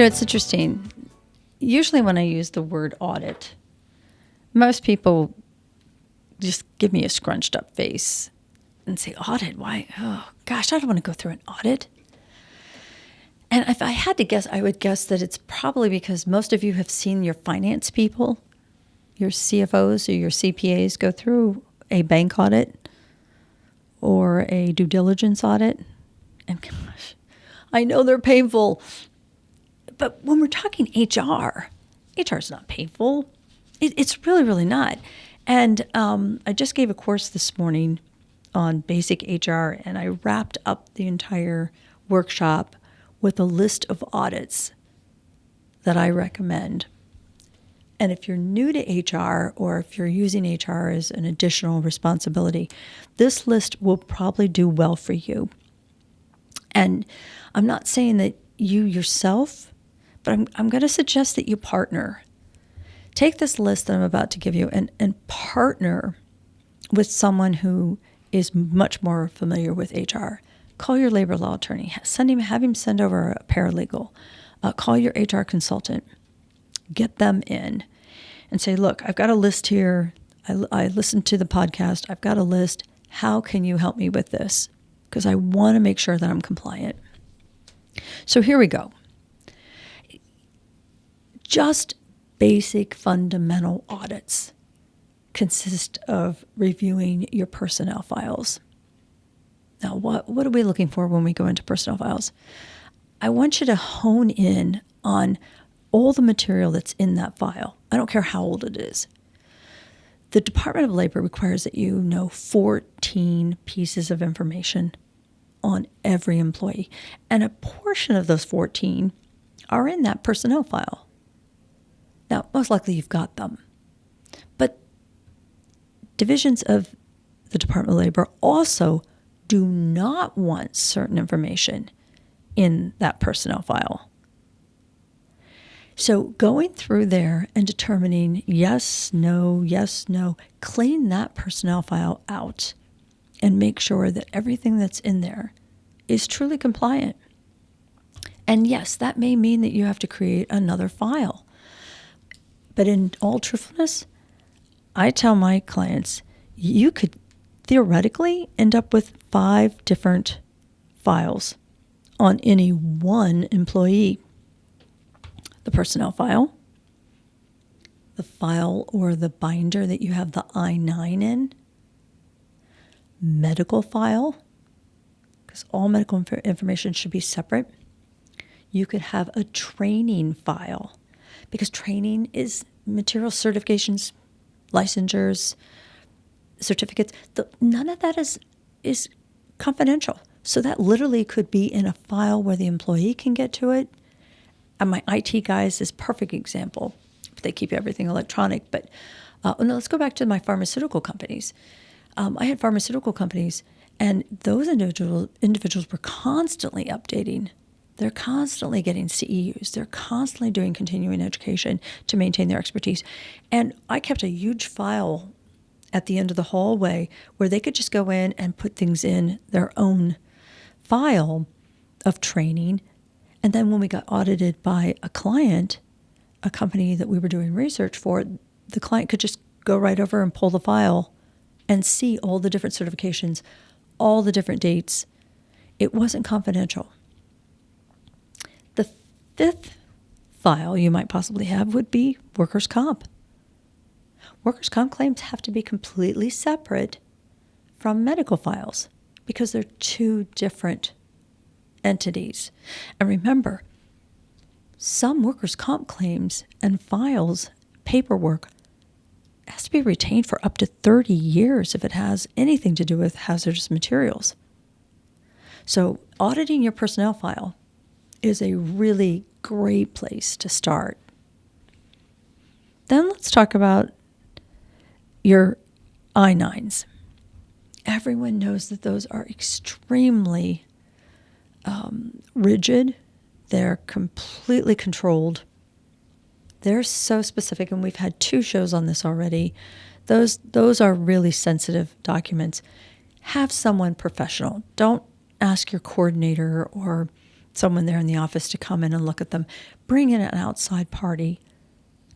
It's interesting. Usually when I use the word audit, most people just give me a scrunched up face and say, audit? Why? Oh, gosh, I don't want to go through an audit. And if I had to guess, I would guess that it's probably because most of you have seen your finance people, your CFOs or your CPAs go through a bank audit or a due diligence audit. And gosh, I know they're painful. But when we're talking HR is not painful. It's really, really not. And I just gave a course this morning on basic HR, and I wrapped up the entire workshop with a list of audits that I recommend. And if you're new to HR or if you're using HR as an additional responsibility, this list will probably do well for you. And I'm not saying that you yourself, but I'm going to suggest that you partner. Take this list that I'm about to give you and partner with someone who is much more familiar with HR. Call your labor law attorney. Have him send over a paralegal. Call your HR consultant. Get them in and say, look, I've got a list here. I listened to the podcast. I've got a list. How can you help me with this? Because I want to make sure that I'm compliant. So here we go. Just basic fundamental audits consist of reviewing your personnel files. Now, what are we looking for when we go into personnel files? I want you to hone in on all the material that's in that file. I don't care how old it is. The Department of Labor requires that you know 14 pieces of information on every employee. And a portion of those 14 are in that personnel file. Now, most likely you've got them. But divisions of the Department of Labor also do not want certain information in that personnel file. So going through there and determining yes, no, clean that personnel file out and make sure that everything that's in there is truly compliant. And yes, that may mean that you have to create another file. But in all truthfulness, I tell my clients, you could theoretically end up with 5 different files on any one employee. The personnel file, the file or the binder that you have the I-9 in, medical file, because all medical information should be separate. You could have a training file, because training is material certifications, licensures, certificates. None of that is confidential. So that literally could be in a file where the employee can get to it. And my IT guys is a perfect example. They keep everything electronic. But let's go back to my pharmaceutical companies. I had pharmaceutical companies, and those individuals were constantly updating. They're constantly getting CEUs. They're constantly doing continuing education to maintain their expertise. And I kept a huge file at the end of the hallway where they could just go in and put things in their own file of training. And then when we got audited by a client, a company that we were doing research for, the client could just go right over and pull the file and see all the different certifications, all the different dates. It wasn't confidential. The 5th file you might possibly have would be workers' comp. Workers' comp claims have to be completely separate from medical files because they're 2 different entities. And remember, some workers' comp claims and files, paperwork, has to be retained for up to 30 years if it has anything to do with hazardous materials. So auditing your personnel file is a really great place to start. Then let's talk about your I-9s. Everyone knows that those are extremely rigid. They're completely controlled. They're so specific, and we've had 2 shows on this already. Those are really sensitive documents. Have someone professional. Don't ask your coordinator or someone there in the office to come in and look at them. Bring in an outside party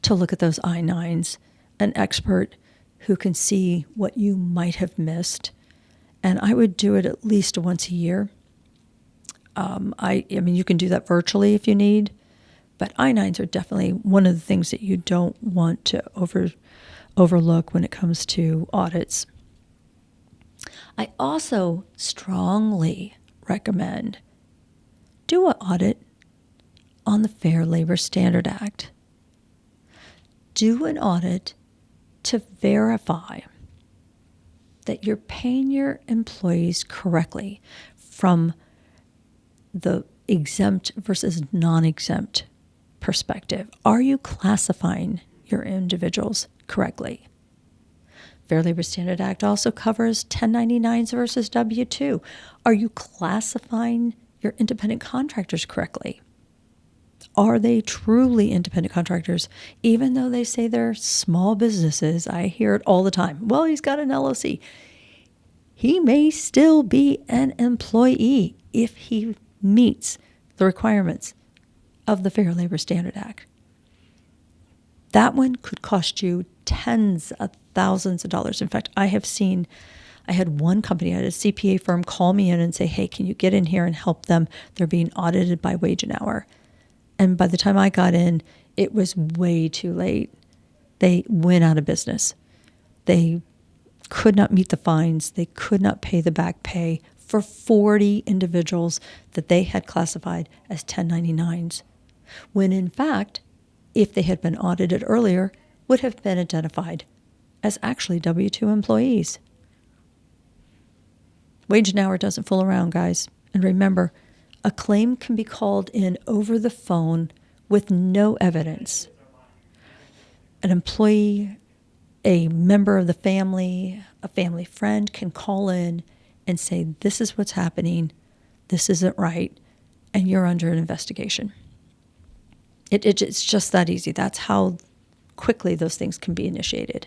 to look at those I-9s, an expert who can see what you might have missed. And I would do it at least once a year. I mean, you can do that virtually if you need, but I-9s are definitely one of the things that you don't want to overlook when it comes to audits. I also strongly recommend do an audit on the Fair Labor Standard Act. Do an audit to verify that you're paying your employees correctly from the exempt versus non-exempt perspective. Are you classifying your individuals correctly? Fair Labor Standard Act also covers 1099s versus W-2. Are you classifying your independent contractors correctly? Are they truly independent contractors, even though they say they're small businesses? I hear it all the time. Well, he's got an LLC. He may still be an employee if he meets the requirements of the Fair Labor Standard Act. That one could cost you tens of thousands of dollars. In fact, I had one company, I had a CPA firm call me in and say, hey, can you get in here and help them? They're being audited by wage and hour. And by the time I got in, it was way too late. They went out of business. They could not meet the fines. They could not pay the back pay for 40 individuals that they had classified as 1099s, when in fact, if they had been audited earlier, would have been identified as actually W-2 employees. Wage and hour doesn't fool around, guys. And remember, a claim can be called in over the phone with no evidence. An employee, a member of the family, a family friend can call in and say, this is what's happening, this isn't right, and you're under an investigation. It's just that easy. That's how quickly those things can be initiated.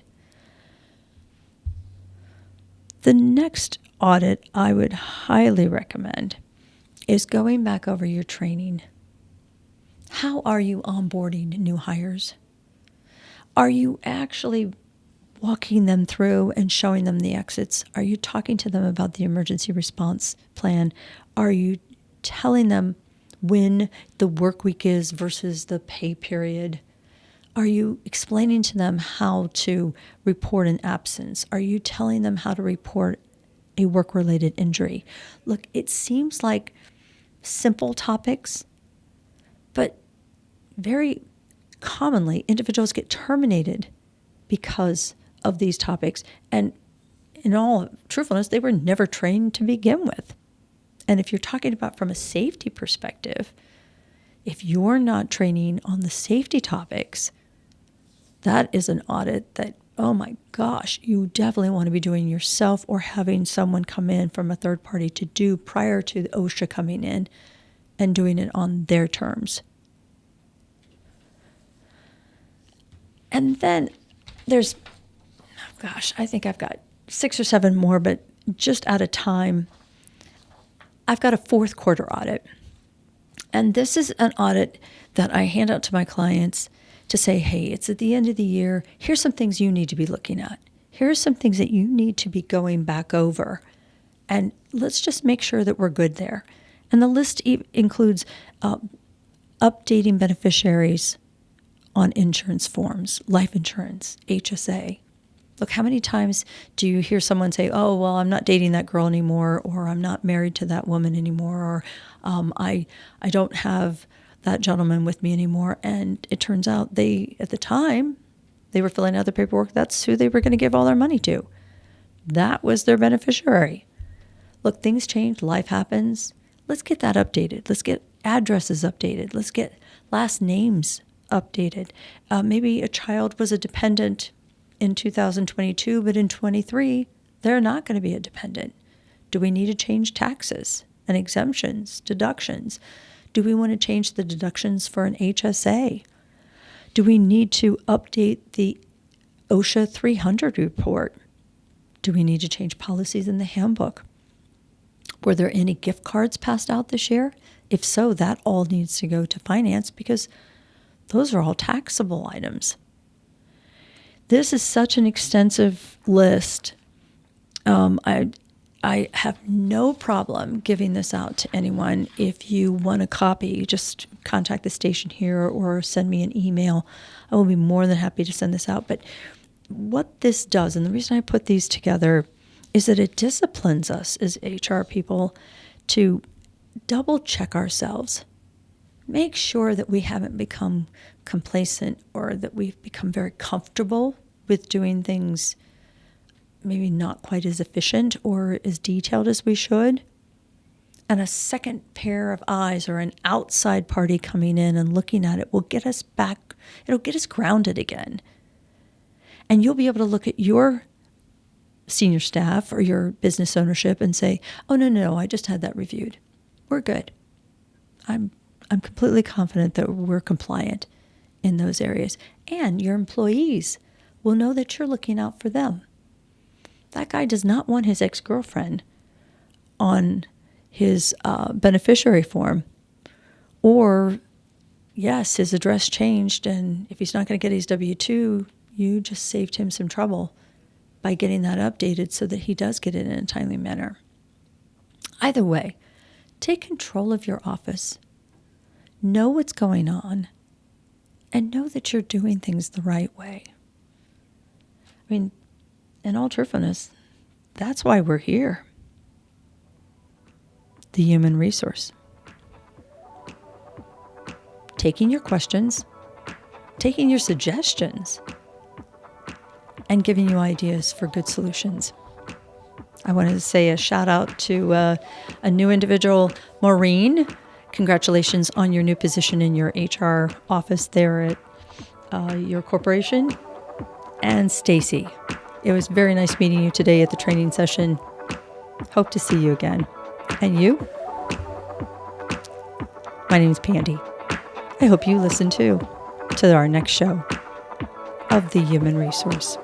The next audit I would highly recommend is going back over your training. How are you onboarding new hires? Are you actually walking them through and showing them the exits? Are you talking to them about the emergency response plan? Are you telling them when the work week is versus the pay period? Are you explaining to them how to report an absence? Are you telling them how to report a work-related injury? Look, it seems like simple topics, but very commonly individuals get terminated because of these topics. And in all truthfulness, they were never trained to begin with. And if you're talking about from a safety perspective, if you're not training on the safety topics, that is an audit that, oh my gosh, you definitely want to be doing yourself or having someone come in from a third party to do prior to the OSHA coming in and doing it on their terms. And then there's, I think I've got 6 or 7 more, but just out of time, I've got a fourth quarter audit. And this is an audit that I hand out to my clients to say, hey, it's at the end of the year. Here's some things you need to be looking at. Here's some things that you need to be going back over. And let's just make sure that we're good there. And the list includes updating beneficiaries on insurance forms, life insurance, HSA. Look, how many times do you hear someone say, oh, well, I'm not dating that girl anymore, or I'm not married to that woman anymore, or I don't have that gentleman with me anymore. And it turns out at the time, they were filling out the paperwork. That's who they were going to give all their money to. That was their beneficiary. Look, things change. Life happens. Let's get that updated. Let's get addresses updated. Let's get last names updated. Maybe a child was a dependent in 2022, but in 23, they're not going to be a dependent. Do we need to change taxes and exemptions, deductions? Do we want to change the deductions for an HSA? Do we need to update the OSHA 300 report? Do we need to change policies in the handbook? Were there any gift cards passed out this year? If so, that all needs to go to finance because those are all taxable items. This is such an extensive list. I have no problem giving this out to anyone. If you want a copy, just contact the station here or send me an email. I will be more than happy to send this out. But what this does, and the reason I put these together, is that it disciplines us as HR people to double check ourselves. Make sure that we haven't become complacent or that we've become very comfortable with doing things maybe not quite as efficient or as detailed as we should. And a second pair of eyes or an outside party coming in and looking at it will get us back. It'll get us grounded again. And you'll be able to look at your senior staff or your business ownership and say, oh, no, I just had that reviewed. We're good. I'm completely confident that we're compliant in those areas. And your employees will know that you're looking out for them. That guy does not want his ex-girlfriend on his beneficiary form. Or, yes, his address changed, and if he's not going to get his W-2, you just saved him some trouble by getting that updated so that he does get it in a timely manner. Either way, take control of your office. Know what's going on, and know that you're doing things the right way. I mean, in all truthfulness, that's why we're here. The human resource. Taking your questions, taking your suggestions, and giving you ideas for good solutions. I wanted to say a shout out to a new individual, Maureen. Congratulations on your new position in your HR office there at your corporation. And Stacy. It was very nice meeting you today at the training session. Hope to see you again. And you? My name is Pandy. I hope you listen too to our next show of The Human Resource.